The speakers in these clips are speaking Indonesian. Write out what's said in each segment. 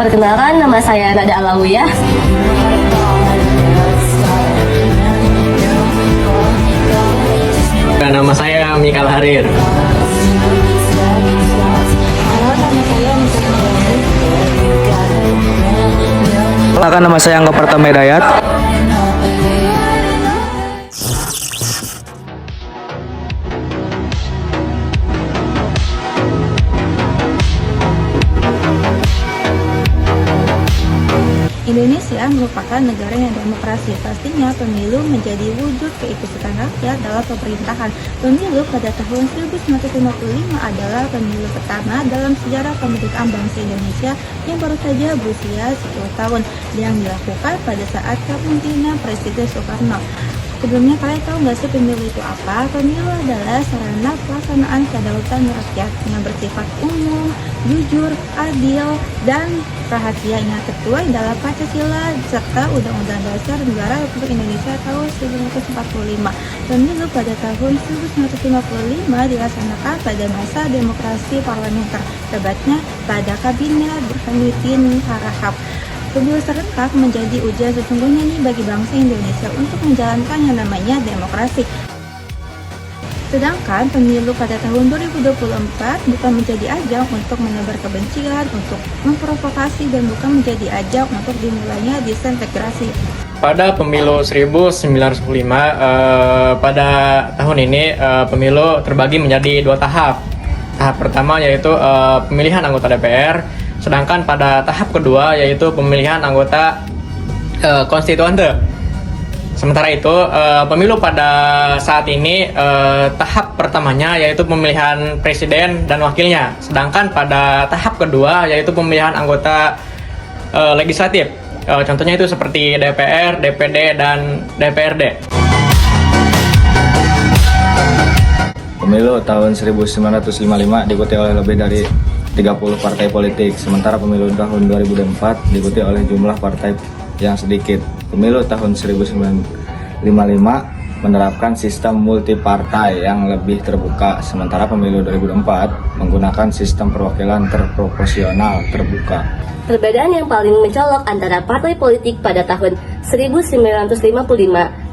Perkenalkan, nama saya Nada Alawiyah. Nama saya Mikal Harir. Perkenalkan, nama saya Angga Pratama Hidayat. Indonesia merupakan negara yang demokrasi. Pastinya pemilu menjadi wujud keikutsertaan rakyat dalam pemerintahan. Pemilu pada tahun 1955 adalah pemilu pertama dalam sejarah kemerdekaan bangsa Indonesia yang baru saja berusia 10 tahun, yang dilakukan pada saat kepemimpinan Presiden Soekarno. Sebelumnya, kalian tahu nggak sih pemilu itu apa? Pemilu adalah sarana pelaksanaan kedaulatan rakyat yang bersifat umum, jujur, adil, dan rahasia yang tertuang dalam Pancasila serta Undang-Undang Dasar Negara Republik Indonesia tahun 1945. Pemilu pada tahun 1955 dilaksanakan pada masa demokrasi parlementer, tepatnya pada Kabinet Burhanuddin Harahap. Pemilu serentak menjadi ujian sesungguhnya nih bagi bangsa Indonesia untuk menjalankan yang namanya demokrasi. Sedangkan pemilu pada tahun 2024 bukan menjadi ajang untuk menebar kebencian, untuk memprovokasi, dan bukan menjadi ajang untuk dimulainya disintegrasi. Pada pemilu 1905, pada tahun ini pemilu terbagi menjadi dua tahap. Tahap pertama yaitu pemilihan anggota DPR, sedangkan pada tahap kedua yaitu pemilihan anggota konstituante. Sementara itu, pemilu pada saat ini tahap pertamanya yaitu pemilihan presiden dan wakilnya, sedangkan pada tahap kedua yaitu pemilihan anggota legislatif. Contohnya itu seperti DPR, DPD, dan DPRD. Pemilu tahun 1955 diikuti oleh lebih dari 30 partai politik, sementara pemilu tahun 2004 diikuti oleh jumlah partai yang sedikit. Pemilu tahun 1955 menerapkan sistem multipartai yang lebih terbuka, sementara pemilu 2004 menggunakan sistem perwakilan terproporsional terbuka. Perbedaan yang paling mencolok antara partai politik pada tahun 1955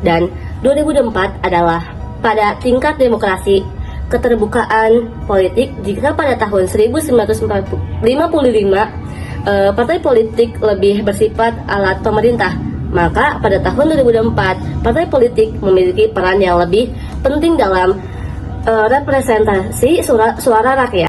dan 2004 adalah pada tingkat demokrasi. Keterbukaan politik, jika pada tahun 1955 partai politik lebih bersifat alat pemerintah, maka pada tahun 2004 partai politik memiliki peran yang lebih penting dalam representasi suara rakyat.